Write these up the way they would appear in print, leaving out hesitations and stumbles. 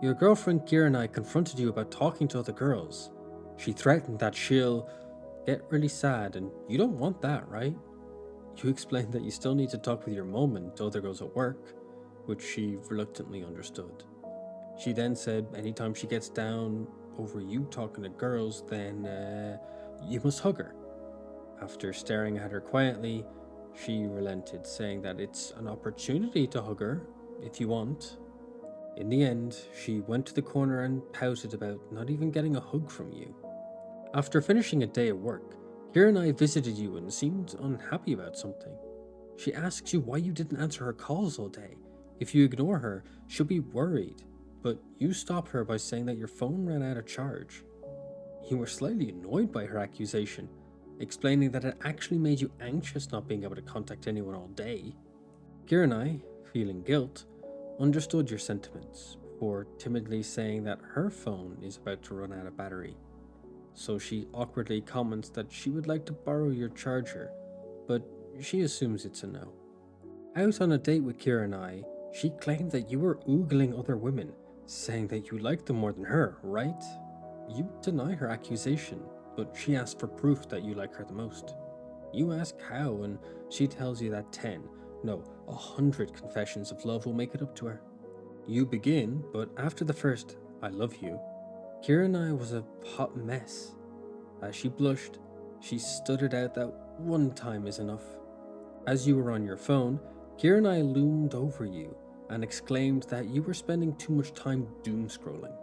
Your girlfriend Kirenai confronted you about talking to other girls. She threatened that she'll get really sad, and you don't want that, right? You explained that you still need to talk with your mom and other girls at work, which she reluctantly understood. She then said anytime she gets down over you talking to girls, then you must hug her. After staring at her quietly, she relented, saying that it's an opportunity to hug her if you want. In the end, she went to the corner and pouted about not even getting a hug from you. After finishing a day at work, Kira and I visited you and seemed unhappy about something. She asks you why you didn't answer her calls all day. If you ignore her, she'll be worried, but you stop her by saying that your phone ran out of charge. You were slightly annoyed by her accusation, explaining that it actually made you anxious not being able to contact anyone all day. Kira and I, feeling guilt, understood your sentiments before timidly saying that her phone is about to run out of battery. So she awkwardly comments that she would like to borrow your charger, but she assumes it's a no. Out on a date with Kira and I, she claimed that you were oogling other women, saying that you liked them more than her, right? You deny her accusation, but she asks for proof that you like her the most. You ask how, and she tells you that 10, no, 100 confessions of love will make it up to her. You begin, but after the first, I love you, Kira and I was a hot mess. As she blushed, she stuttered out that one time is enough. As you were on your phone, Kira and I loomed over you and exclaimed that you were spending too much time doom scrolling.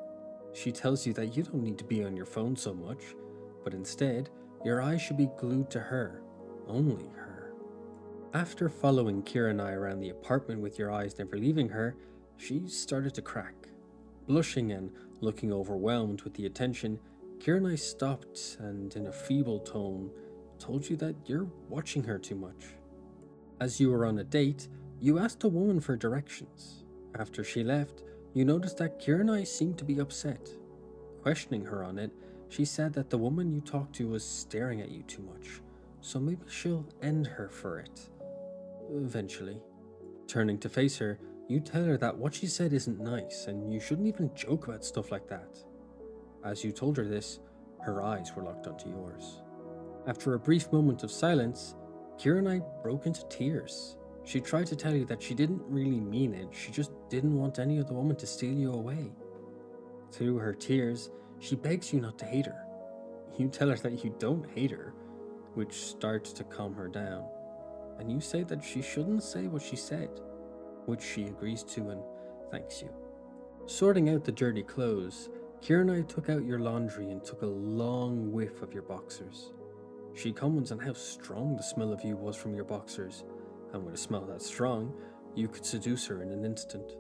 She tells you that you don't need to be on your phone so much, but instead, your eyes should be glued to her, only her. After following Kira and I around the apartment with your eyes never leaving her, she started to crack. Blushing and looking overwhelmed with the attention, Kira and I stopped and, in a feeble tone, told you that you're watching her too much. As you were on a date, you asked a woman for directions. After she left, you noticed that Kira and I seemed to be upset. Questioning her on it, she said that the woman you talked to was staring at you too much, so maybe she'll end her for it. Eventually. Turning to face her, you tell her that what she said isn't nice and you shouldn't even joke about stuff like that. As you told her this, her eyes were locked onto yours. After a brief moment of silence, Kira and I broke into tears. She tried to tell you that she didn't really mean it, she just didn't want any other woman to steal you away. Through her tears, she begs you not to hate her. You tell her that you don't hate her, which starts to calm her down, and you say that she shouldn't say what she said, which she agrees to and thanks you. Sorting out the dirty clothes, Kira and I took out your laundry and took a long whiff of your boxers. She comments on how strong the smell of you was from your boxers, and with a smell that strong, you could seduce her in an instant.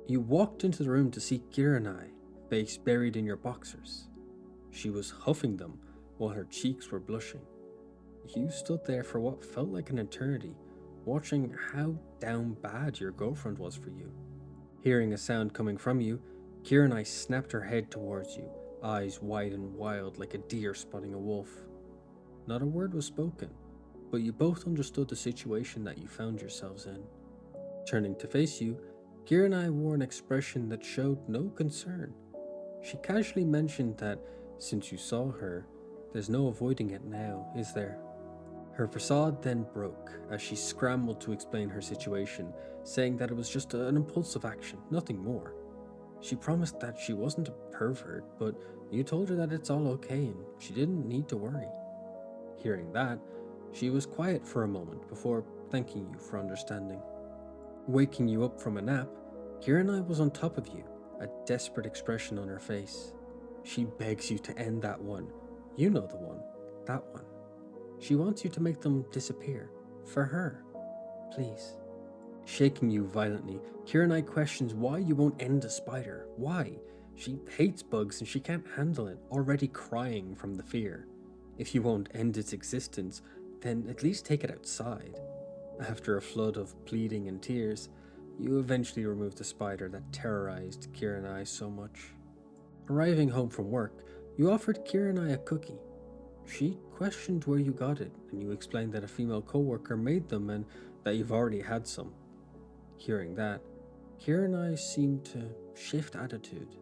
You walked into the room to see Kirenai, face buried in your boxers. She was huffing them while her cheeks were blushing. You stood there for what felt like an eternity, watching how down bad your girlfriend was for you. Hearing a sound coming from you, Kirenai snapped her head towards you, eyes wide and wild like a deer spotting a wolf. Not a word was spoken, but you both understood the situation that you found yourselves in. Turning to face you, Kirenai wore an expression that showed no concern. She casually mentioned that since you saw her, there's no avoiding it now, is there? Her facade then broke as she scrambled to explain her situation, saying that it was just an impulsive action, nothing more. She promised that she wasn't a pervert, but you told her that it's all okay and she didn't need to worry. Hearing that, she was quiet for a moment before thanking you for understanding. Waking you up from a nap, Kirenai was on top of you, a desperate expression on her face. She begs you to end that one. You know the one. That one. She wants you to make them disappear. For her. Please. Shaking you violently, Kirenai questions why you won't end a spider. Why? She hates bugs and she can't handle it, already crying from the fear. If you won't end its existence, then at least take it outside. After a flood of pleading and tears, you eventually remove the spider that terrorized Kirenai so much. Arriving home from work, you offered Kirenai a cookie. She questioned where you got it, and you explained that a female coworker made them and that you've already had some. Hearing that, Kirenai seemed to shift attitude.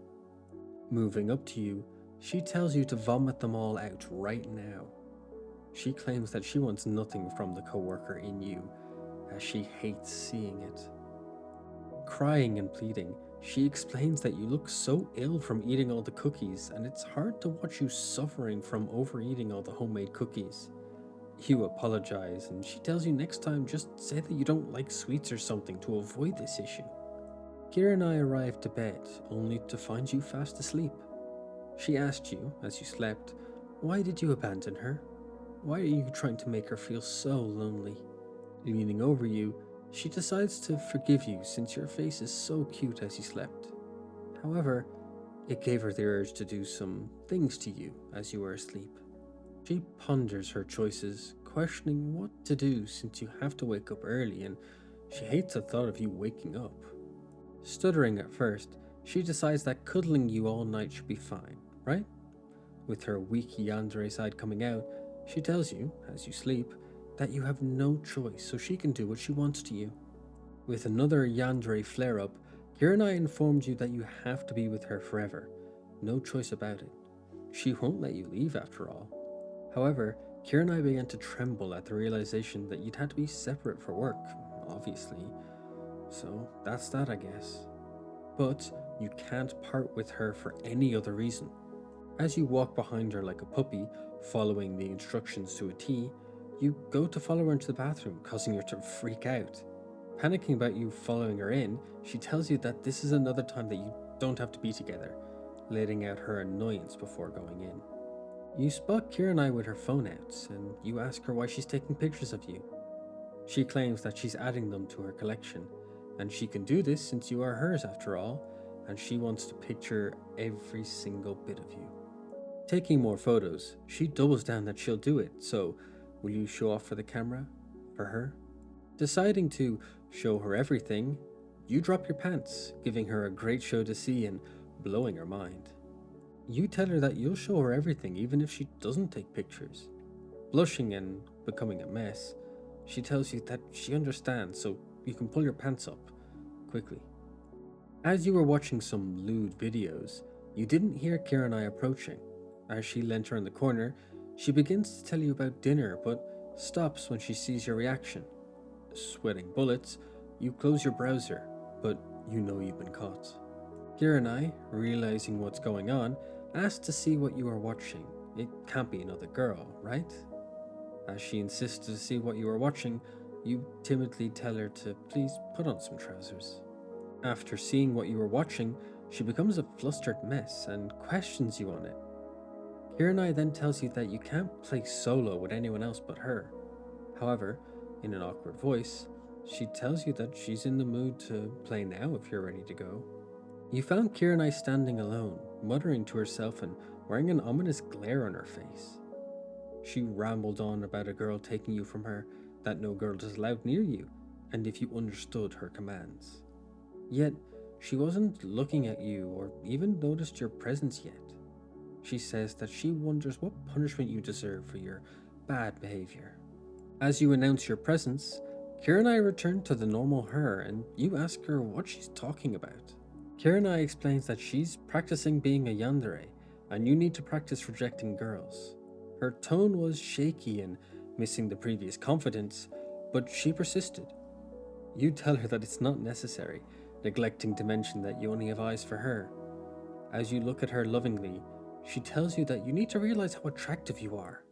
Moving up to you, she tells you to vomit them all out right now. She claims that she wants nothing from the coworker in you, as she hates seeing it. Crying and pleading, she explains that you look so ill from eating all the cookies, and it's hard to watch you suffering from overeating all the homemade cookies. You apologize, and she tells you next time just say that you don't like sweets or something to avoid this issue. Kira and I arrived to bed, only to find you fast asleep. She asked you, as you slept, why did you abandon her? Why are you trying to make her feel so lonely? Leaning over you, she decides to forgive you since your face is so cute as you slept. However, it gave her the urge to do some things to you as you were asleep. She ponders her choices, questioning what to do since you have to wake up early and she hates the thought of you waking up. Stuttering at first, she decides that cuddling you all night should be fine, right? With her weak Yandere side coming out, she tells you, as you sleep, that you have no choice so she can do what she wants to you. With another Yandere flare-up, Kirenai informed you that you have to be with her forever. No choice about it. She won't let you leave after all. However, Kirenai began to tremble at the realization that you'd had to be separate for work, obviously. So that's that, I guess. But you can't part with her for any other reason. As you walk behind her like a puppy, following the instructions to a T, you go to follow her into the bathroom, causing her to freak out. Panicking about you following her in, she tells you that this is another time that you don't have to be together, letting out her annoyance before going in. You spot Kirenai with her phone out, and you ask her why she's taking pictures of you. She claims that she's adding them to her collection, and she can do this since you are hers after all, and she wants to picture every single bit of you. Taking more photos, she doubles down that she'll do it, so will you show off for the camera? For her? Deciding to show her everything, you drop your pants, giving her a great show to see and blowing her mind. You tell her that you'll show her everything even if she doesn't take pictures. Blushing and becoming a mess, she tells you that she understands, so you can pull your pants up quickly. As you were watching some lewd videos, you didn't hear Kirenai approaching. As she leant around the corner, she begins to tell you about dinner, but stops when she sees your reaction. Sweating bullets, you close your browser, but you know you've been caught. Kirenai, realizing what's going on, asks to see what you are watching. It can't be another girl, right? As she insists to see what you are watching, you timidly tell her to please put on some trousers. After seeing what you are watching, she becomes a flustered mess and questions you on it. Kirenai then tells you that you can't play solo with anyone else but her. However, in an awkward voice, she tells you that she's in the mood to play now if you're ready to go. You found Kirenai standing alone, muttering to herself and wearing an ominous glare on her face. She rambled on about a girl taking you from her, that no girl is allowed near you, and if you understood her commands. Yet, she wasn't looking at you or even noticed your presence yet. She says that she wonders what punishment you deserve for your bad behavior. As you announce your presence, Kirenai returned to the normal her and you ask her what she's talking about. Kirenai explains that she's practicing being a yandere and you need to practice rejecting girls. Her tone was shaky and missing the previous confidence, but she persisted. You tell her that it's not necessary, neglecting to mention that you only have eyes for her. As you look at her lovingly, she tells you that you need to realize how attractive you are.